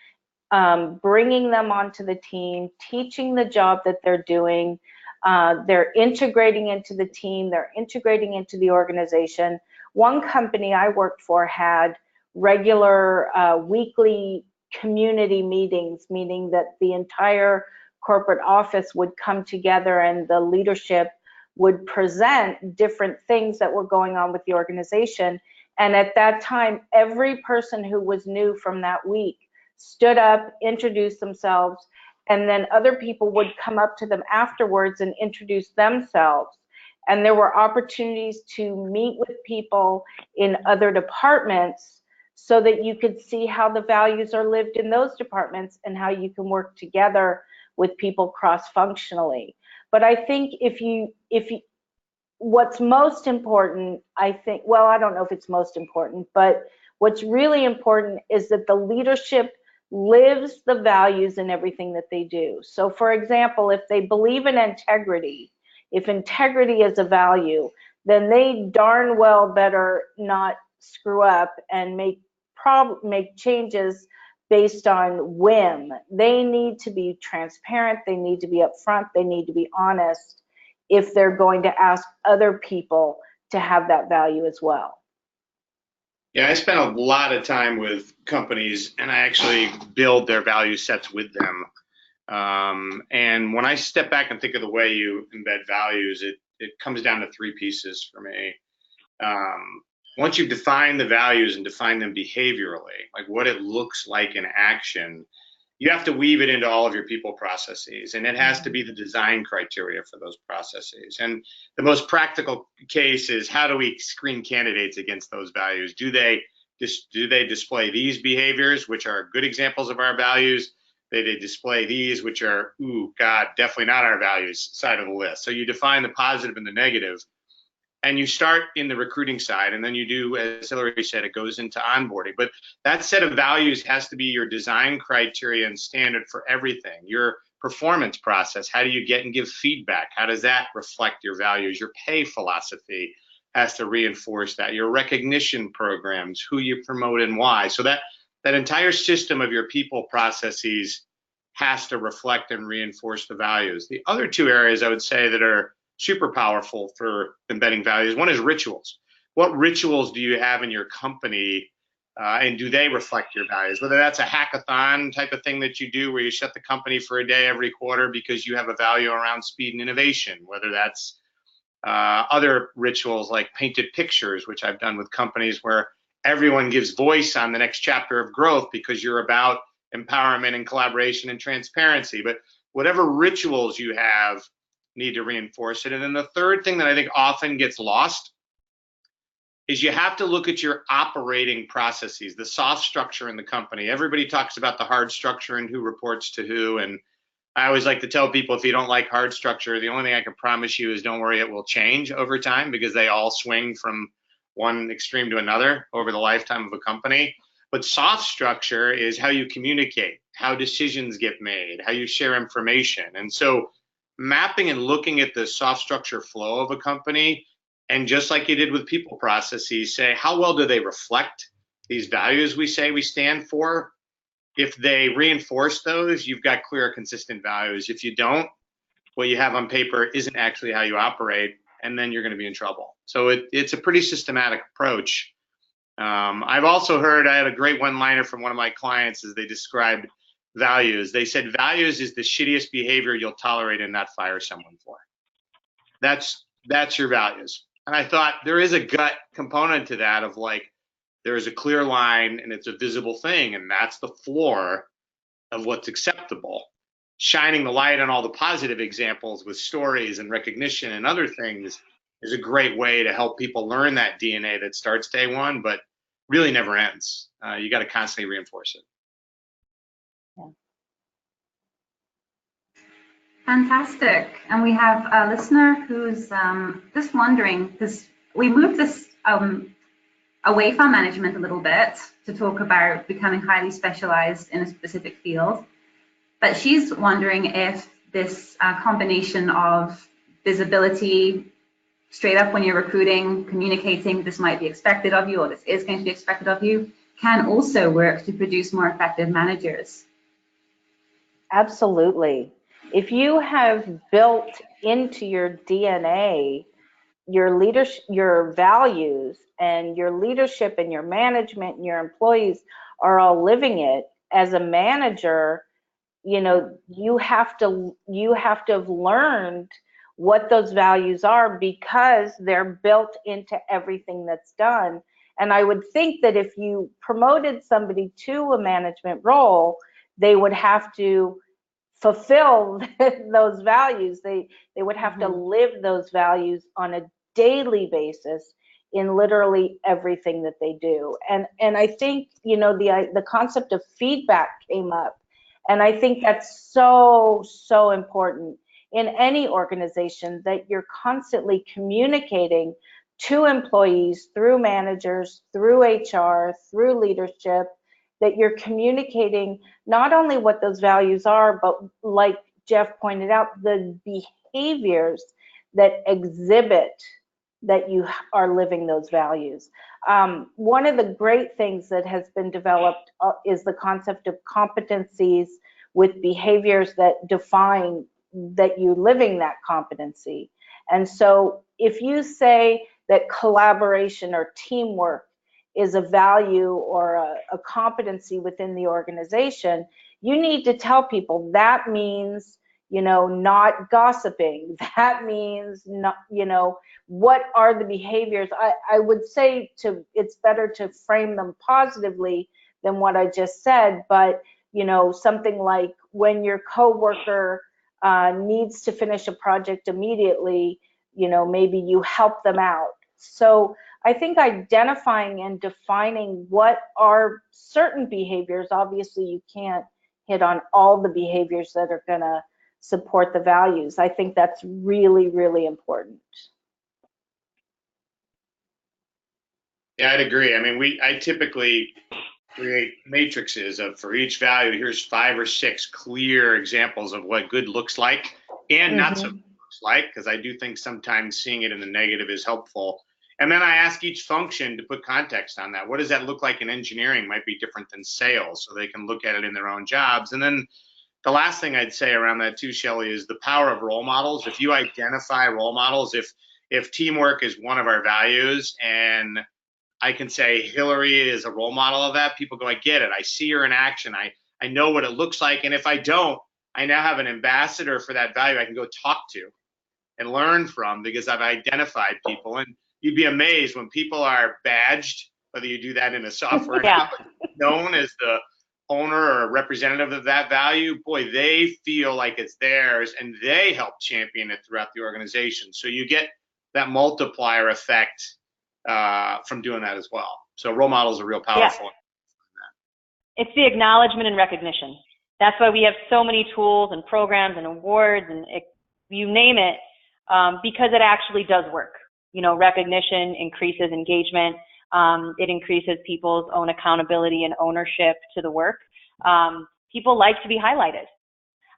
Speaker 4: bringing them onto the team, teaching the job that they're doing. They're integrating into the team. They're integrating into the organization. One company I worked for had regular weekly community meetings, meaning that the entire corporate office would come together and the leadership would present different things that were going on with the organization. And at that time, every person who was new from that week stood up, introduced themselves, and then other people would come up to them afterwards and introduce themselves. And there were opportunities to meet with people in other departments so that you could see how the values are lived in those departments and how you can work together with people cross-functionally. But I think what's most important, I don't know if it's most important, but what's really important is that the leadership lives the values in everything that they do. So for example, if they believe in integrity, if integrity is a value, then they darn well better not screw up and make make changes based on whim. They need to be transparent, they need to be upfront, they need to be honest if they're going to ask other people to have that value as well.
Speaker 3: Yeah, I spent a lot of time with companies, and I actually build their value sets with them. And when I step back and think of the way you embed values, it comes down to three pieces for me. Once you've defined the values and defined them behaviorally, like what it looks like in action, you have to weave it into all of your people processes, and it has to be the design criteria for those processes. And the most practical case is, how do we screen candidates against those values? Do they display these behaviors, which are good examples of our values? Do they display these, which are, ooh, God, definitely not our values side of the list? So you define the positive and the negative. And you start in the recruiting side, and then you do, as Hillary said, it goes into onboarding. But that set of values has to be your design criteria and standard for everything. Your performance process, how do you get and give feedback? How does that reflect your values? Your pay philosophy has to reinforce that. Your recognition programs, who you promote and why. So that entire system of your people processes has to reflect and reinforce the values. The other two areas I would say that are super powerful for embedding values. One is rituals. What rituals do you have in your company, and do they reflect your values? Whether that's a hackathon type of thing that you do where you shut the company for a day every quarter because you have a value around speed and innovation, whether that's other rituals like painted pictures, which I've done with companies where everyone gives voice on the next chapter of growth because you're about empowerment and collaboration and transparency. But whatever rituals you have, need to reinforce it. And then the third thing that I think often gets lost is you have to look at your operating processes, the soft structure in the company. Everybody talks about the hard structure and who reports to who. And I always like to tell people, if you don't like hard structure, the only thing I can promise you is don't worry, it will change over time, because they all swing from one extreme to another over the lifetime of a company. But soft structure is how you communicate, how decisions get made, how you share information. And so mapping and looking at the soft structure flow of a company, and just like you did with people processes, say, how well do they reflect these values we say we stand for? If they reinforce those, you've got clear, consistent values. If you don't, what you have on paper isn't actually how you operate, and then you're going to be in trouble. So it's a pretty systematic approach. I've also heard, I had a great one-liner from one of my clients as they described values. They said, values is the shittiest behavior you'll tolerate and not fire someone for. That's your values. And I thought there is a gut component to that of like, there is a clear line and it's a visible thing, and that's the floor of what's acceptable. Shining the light on all the positive examples with stories and recognition and other things is a great way to help people learn that DNA that starts day one, but really never ends. You got to constantly reinforce it.
Speaker 1: Fantastic. And we have a listener who's just wondering, because we moved this away from management a little bit to talk about becoming highly specialized in a specific field. But she's wondering if this combination of visibility, straight up when you're recruiting, communicating this might be expected of you, or this is going to be expected of you, can also work to produce more effective managers.
Speaker 4: Absolutely. If you have built into your DNA your leadership, your values, and your leadership and your management and your employees are all living it, as a manager, you know, you have to have learned what those values are, because they're built into everything that's done. And I would think that if you promoted somebody to a management role, they would have to fulfill those values. They would have to live those values on a daily basis in literally everything that they do. And I think, you know, the concept of feedback came up, and I think that's so important in any organization, that you're constantly communicating to employees through managers, through HR, through leadership, that you're communicating not only what those values are, but like Jeff pointed out, the behaviors that exhibit that you are living those values. One of the great things that has been developed is the concept of competencies with behaviors that define that you're living that competency. And so if you say that collaboration or teamwork is a value or a competency within the organization, you need to tell people that means, you know, not gossiping. That means not, you know, what are the behaviors? I would say it's better to frame them positively than what I just said, but, you know, something like when your coworker needs to finish a project immediately, you know, maybe you help them out. So I think identifying and defining what are certain behaviors, obviously you can't hit on all the behaviors that are going to support the values. I think that's really, really important.
Speaker 3: Yeah, I'd agree. I mean, I typically create matrices of, for each value, here's 5 or 6 clear examples of what good looks like and not so good looks like, because I do think sometimes seeing it in the negative is helpful. And then I ask each function to put context on that. What does that look like in engineering might be different than sales, so they can look at it in their own jobs. And then the last thing I'd say around that too, Shelley, is the power of role models. If you identify role models, if teamwork is one of our values and I can say Hillary is a role model of that, people go, I get it. I see her in action. I know what it looks like. And if I don't, I now have an ambassador for that value I can go talk to and learn from, because I've identified people. And you'd be amazed when people are badged, whether you do that in a software known as the owner or representative of that value, boy, they feel like it's theirs and they help champion it throughout the organization. So you get that multiplier effect from doing that as well. So role models are real powerful.
Speaker 2: Yeah. It's the acknowledgement and recognition. That's why we have so many tools and programs and awards and you name it, because it actually does work. You know, recognition increases engagement. It increases people's own accountability and ownership to the work. People like to be highlighted.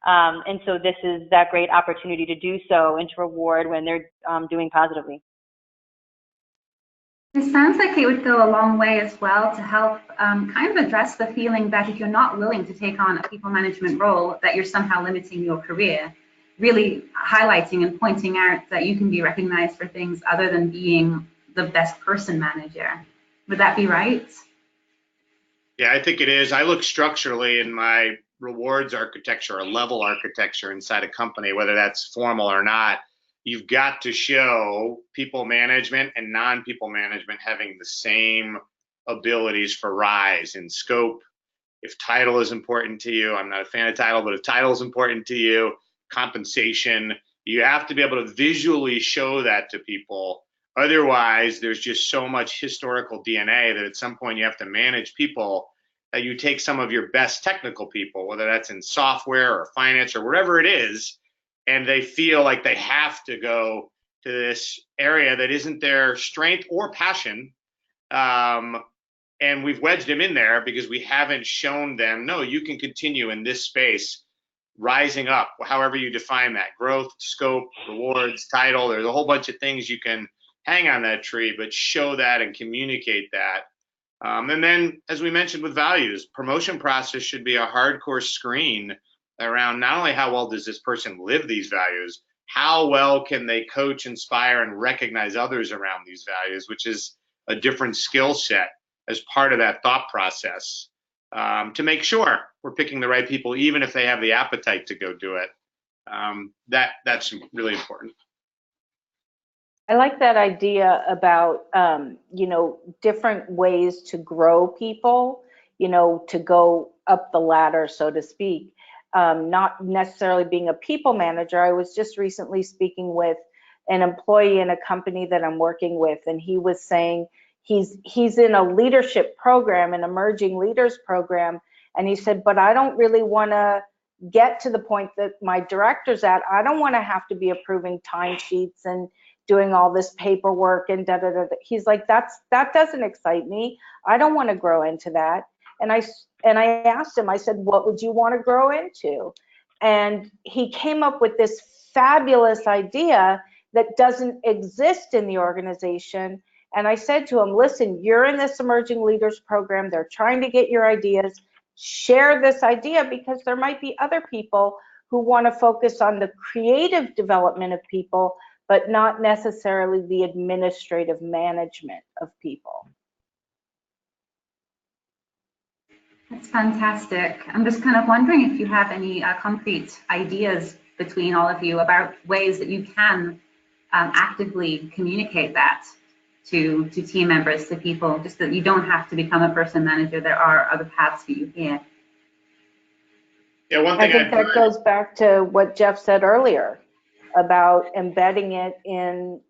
Speaker 2: And so this is that great opportunity to do so and to reward when they're doing positively.
Speaker 1: It sounds like it would go a long way as well to help kind of address the feeling that if you're not willing to take on a people management role, that you're somehow limiting your career, really highlighting and pointing out that you can be recognized for things other than being the best person manager. Would that be right?
Speaker 3: Yeah, I think it is. I look structurally in my rewards architecture or level architecture inside a company, whether that's formal or not. You've got to show people management and non-people management having the same abilities for rise in scope. If title is important to you, I'm not a fan of title, but if title is important to you, compensation, you have to be able to visually show that to people. Otherwise, there's just so much historical DNA that at some point you have to manage people that you take some of your best technical people, whether that's in software or finance or wherever it is, and they feel like they have to go to this area that isn't their strength or passion. And we've wedged them in there because we haven't shown them, no, you can continue in this space, rising up, however you define that, growth, scope, rewards, title. There's a whole bunch of things you can hang on that tree, but show that and communicate that. And then, as we mentioned with values, promotion process should be a hardcore screen around not only how well does this person live these values, how well can they coach, inspire, and recognize others around these values, which is a different skill set as part of that thought process, to make sure we're picking the right people, even if they have the appetite to go do it. That's really important.
Speaker 4: I like that idea about, you know, different ways to grow people, you know, to go up the ladder, so to speak. Not necessarily being a people manager. I was just recently speaking with an employee in a company that I'm working with, and he was saying he's in a leadership program, an emerging leaders program, and he said, but I don't really want to get to the point that my director's at. I don't want to have to be approving timesheets and doing all this paperwork and da da da. He's like, that doesn't excite me. I don't want to grow into that. And I asked him, I said, what would you want to grow into? And he came up with this fabulous idea that doesn't exist in the organization. And I said to him, listen, you're in this emerging leaders program. They're trying to get your ideas. Share this idea, because there might be other people who want to focus on the creative development of people, but not necessarily the administrative management of people.
Speaker 1: That's fantastic. I'm just kind of wondering if you have any concrete ideas between all of you about ways that you can actively communicate that to team members, to people, just that you don't have to become a person manager. There are other paths for you here.
Speaker 3: Yeah, one thing
Speaker 4: I think that goes back to what Jeff said earlier about embedding it in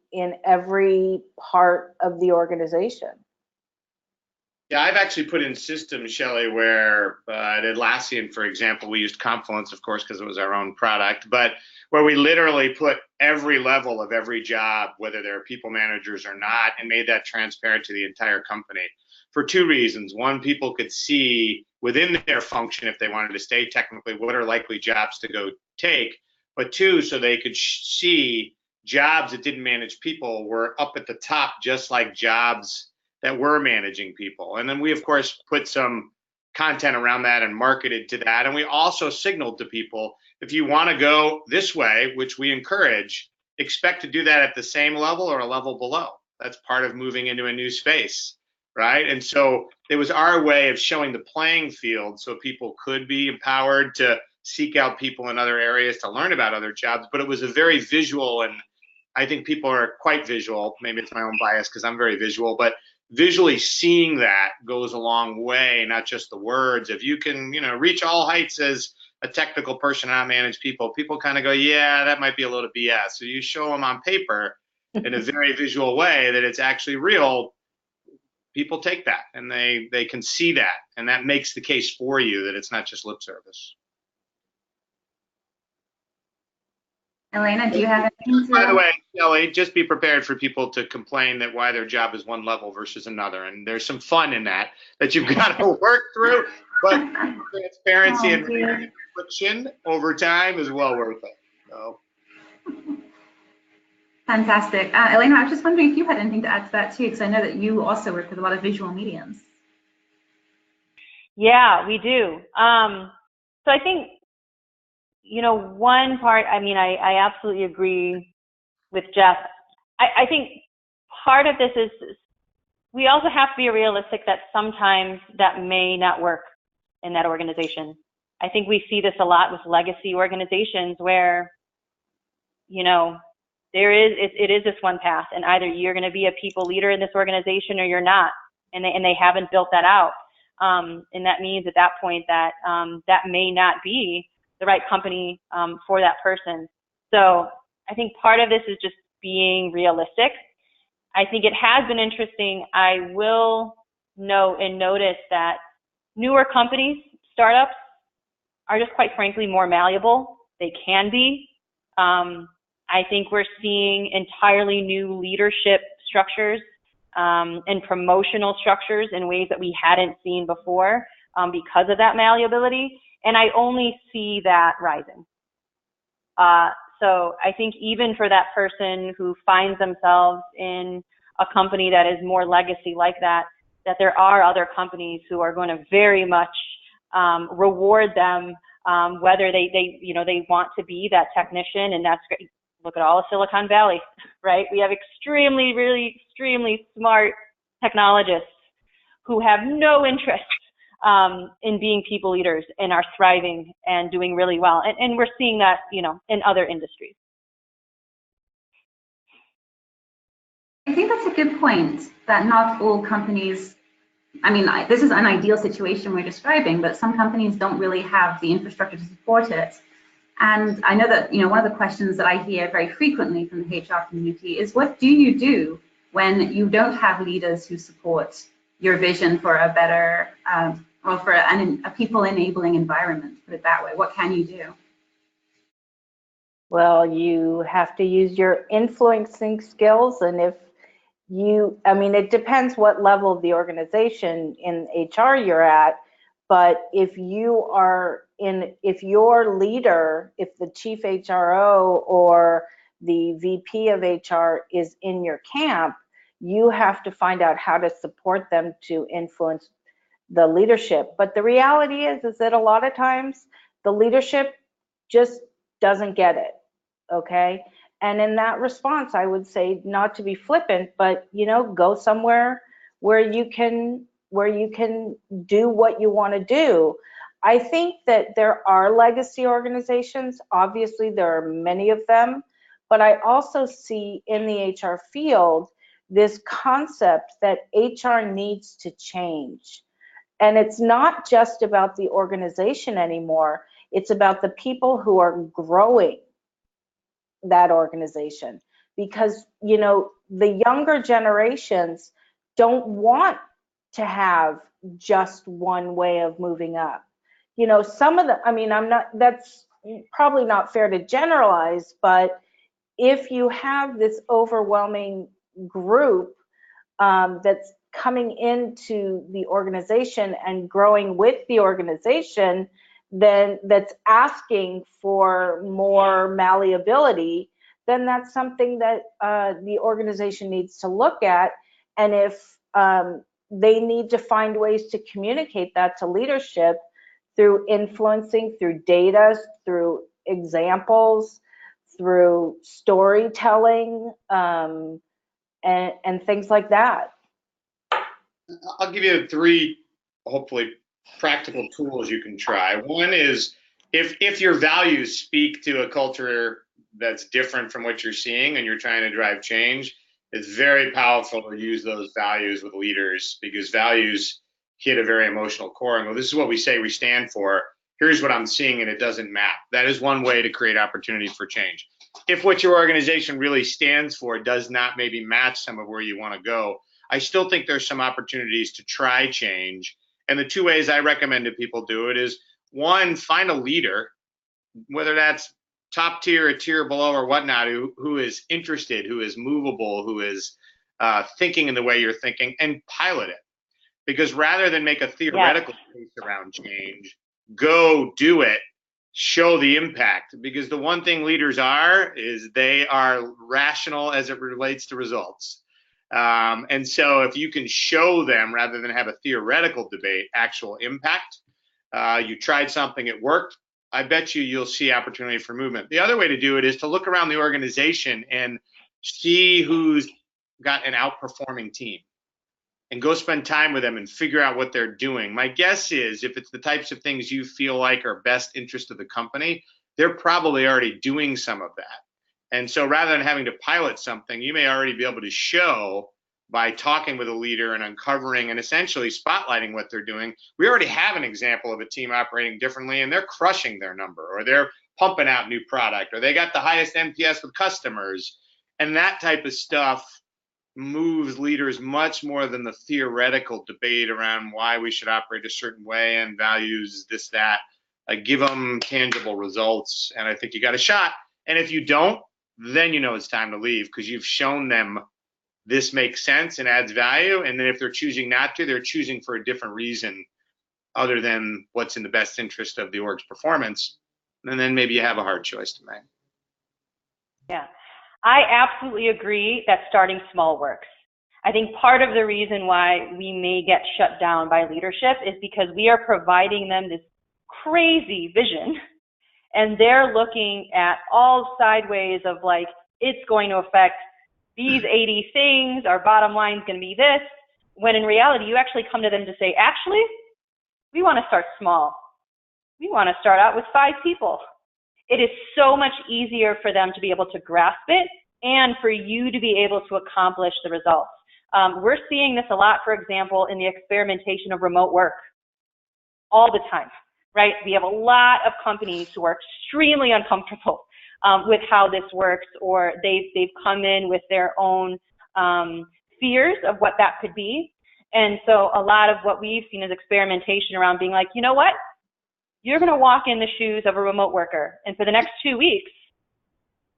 Speaker 4: every part of the organization.
Speaker 3: Yeah, I've actually put in systems, Shelley, where at Atlassian, for example, we used Confluence, of course, because it was our own product, but where we literally put every level of every job, whether they're people managers or not, and made that transparent to the entire company for two reasons. One, people could see within their function, if they wanted to stay technically, what are likely jobs to go take, but two, so they could see jobs that didn't manage people were up at the top, just like jobs that were managing people. And then we, of course, put some content around that and marketed to that. And we also signaled to people, if you want to go this way, which we encourage, expect to do that at the same level or a level below. That's part of moving into a new space, right? And so it was our way of showing the playing field so people could be empowered to seek out people in other areas to learn about other jobs. But it was a very visual, and I think people are quite visual. Maybe it's my own bias because I'm very visual, but visually seeing that goes a long way, not just the words. If you can, reach all heights as a technical person and not manage people, people kind of go, yeah, that might be a little BS. So you show them on paper in a very visual way that it's actually real. People take that and they can see that, and that makes the case for you that it's not just lip service.
Speaker 1: Elena, do you have anything to...
Speaker 3: By the way, Shelley, just be prepared for people to complain that why their job is one level versus another. And there's some fun in that you've got to work through. But transparency and reflection over time is well worth it. So.
Speaker 1: Fantastic. Elena, I was just wondering if you had anything to add to that too, because I know that you also work with a lot of visual mediums.
Speaker 2: Yeah, we do. So I think, one part, I absolutely agree with Jeff. I think part of this is we also have to be realistic that sometimes that may not work in that organization. I think we see this a lot with legacy organizations where, it is this one path, and either you're going to be a people leader in this organization or you're not, and they haven't built that out. And that means at that point that that may not be the right company for that person. So I think part of this is just being realistic. I think it has been interesting. I will know and notice that newer companies, startups, are just quite frankly more malleable. They can be. I think we're seeing entirely new leadership structures and promotional structures in ways that we hadn't seen before because of that malleability. And I only see that rising. So I think even for that person who finds themselves in a company that is more legacy like that, that there are other companies who are going to very much reward them, whether they want to be that technician, and that's great. Look at all of Silicon Valley, right? We have really extremely smart technologists who have no interest in being people leaders and are thriving and doing really well. And we're seeing that, in other industries.
Speaker 1: I think that's a good point, that not all companies, this is an ideal situation we're describing, but some companies don't really have the infrastructure to support it. And I know that, one of the questions that I hear very frequently from the HR community is, what do you do when you don't have leaders who support your vision for a better, or for a people enabling environment, put it that way? What can you do?
Speaker 4: Well, you have to use your influencing skills, and if it depends what level of the organization in HR you're at, but if your leader, if the chief HRO or the VP of HR is in your camp, you have to find out how to support them to influence the leadership. But the reality is that a lot of times the leadership just doesn't get it, okay? And in that response, I would say, not to be flippant, but go somewhere where you can do what you want to do. I think that there are legacy organizations. Obviously, there are many of them, but I also see in the HR field this concept that HR needs to change. And it's not just about the organization anymore. It's about the people who are growing that organization. Because, the younger generations don't want to have just one way of moving up. Some of the, that's probably not fair to generalize, but if you have this overwhelming group that's coming into the organization and growing with the organization, then that's asking for more malleability, then that's something that the organization needs to look at. And if they need to find ways to communicate that to leadership through influencing, through data, through examples, through storytelling, and things like that.
Speaker 3: I'll give you 3, hopefully, practical tools you can try. One is if your values speak to a culture that's different from what you're seeing and you're trying to drive change, it's very powerful to use those values with leaders, because values hit a very emotional core and go, this is what we say we stand for. Here's what I'm seeing, and it doesn't map. That is one way to create opportunity for change. If what your organization really stands for does not maybe match some of where you want to go, I still think there's some opportunities to try change. And the 2 ways I recommend that people do it is, 1, find a leader, whether that's top tier, a tier below or whatnot, who is interested, who is movable, who is thinking in the way you're thinking, and pilot it. Because rather than make a theoretical case around change, go do it, show the impact. Because the one thing leaders is they are rational as it relates to results. And so if you can show them, rather than have a theoretical debate, actual impact, you tried something, it worked, I bet you'll see opportunity for movement. The other way to do it is to look around the organization and see who's got an outperforming team, and go spend time with them and figure out what they're doing. My guess is, if it's the types of things you feel like are best interest of the company, they're probably already doing some of that. And so rather than having to pilot something, you may already be able to show, by talking with a leader and uncovering and essentially spotlighting what they're doing, we already have an example of a team operating differently, and they're crushing their number, or they're pumping out new product, or they got the highest NPS with customers. And that type of stuff moves leaders much more than the theoretical debate around why we should operate a certain way and values, this, that. Give them tangible results, and I think you got a shot. And if you don't, then it's time to leave, because you've shown them this makes sense and adds value. And then if they're choosing not to, they're choosing for a different reason other than what's in the best interest of the org's performance. And then maybe you have a hard choice to make.
Speaker 2: Yeah, I absolutely agree that starting small works. I think part of the reason why we may get shut down by leadership is because we are providing them this crazy vision, and they're looking at all sideways of like, it's going to affect these 80 things, our bottom line is going to be this, when in reality, you actually come to them to say, actually, we want to start small. We want to start out with 5 people. It is so much easier for them to be able to grasp it and for you to be able to accomplish the results. We're seeing this a lot, for example, in the experimentation of remote work all the time, right? We have a lot of companies who are extremely uncomfortable with how this works, or they've come in with their own fears of what that could be. And so a lot of what we've seen is experimentation around being like, you know what? You're going to walk in the shoes of a remote worker, and for the next 2 weeks,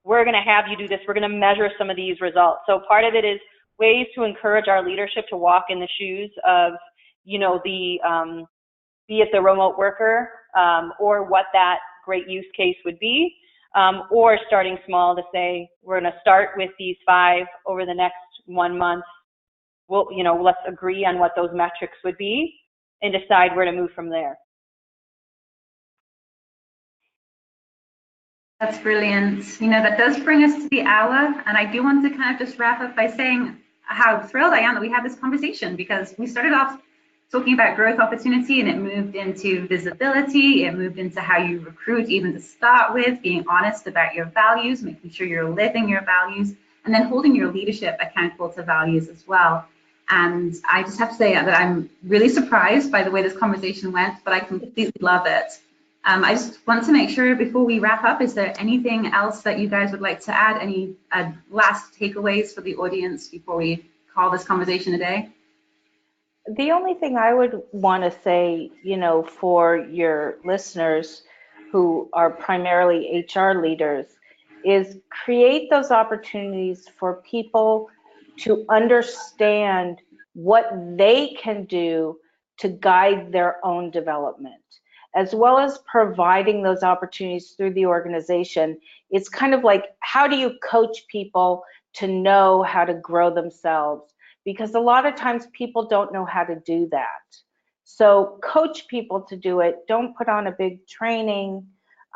Speaker 2: we're going to have you do this. We're going to measure some of these results. So part of it is ways to encourage our leadership to walk in the shoes of, be it the remote worker or what that great use case would be. or starting small to say, we're going to start with these 5 over the next 1 month. We'll, let's agree on what those metrics would be and decide where to move from there.
Speaker 1: That's brilliant. That does bring us to the hour, and I do want to kind of just wrap up by saying how thrilled I am that we had this conversation, because we started off talking about growth opportunity, and it moved into visibility, it moved into how you recruit even to start with, being honest about your values, making sure you're living your values, and then holding your leadership accountable to values as well. And I just have to say that I'm really surprised by the way this conversation went, but I completely love it. I just want to make sure before we wrap up, is there anything else that you guys would like to add? Any last takeaways for the audience before we call this conversation a day?
Speaker 4: The only thing I would want to say, for your listeners who are primarily HR leaders, is create those opportunities for people to understand what they can do to guide their own development, as well as providing those opportunities through the organization. It's kind of like, how do you coach people to know how to grow themselves? Because a lot of times people don't know how to do that. So coach people to do it. Don't put on a big training,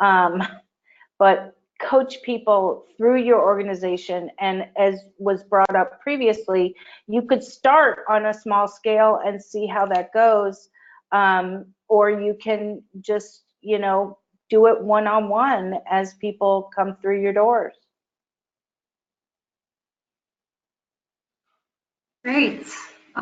Speaker 4: but coach people through your organization. And as was brought up previously, you could start on a small scale and see how that goes. Or you can just, do it one-on-one as people come through your doors.
Speaker 1: Great.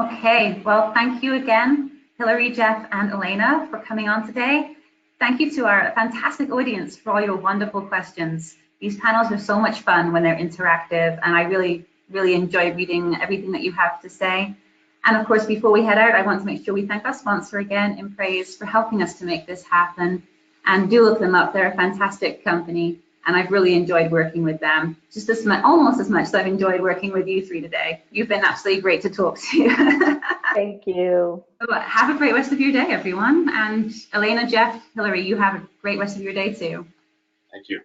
Speaker 1: Okay. Well, thank you again, Hillary, Jeff, and Elena, for coming on today. Thank you to our fantastic audience for all your wonderful questions. These panels are so much fun when they're interactive, and I really, really enjoy reading everything that you have to say. And of course, before we head out, I want to make sure we thank our sponsor again, Impraise, for helping us to make this happen. And do look them up. They're a fantastic company, and I've really enjoyed working with them, just as much, almost as much as I've enjoyed working with you three today. You've been absolutely great to talk to.
Speaker 4: Thank you.
Speaker 1: Have a great rest of your day, everyone. And Elena, Jeff, Hillary, you have a great rest of your day too.
Speaker 3: Thank you.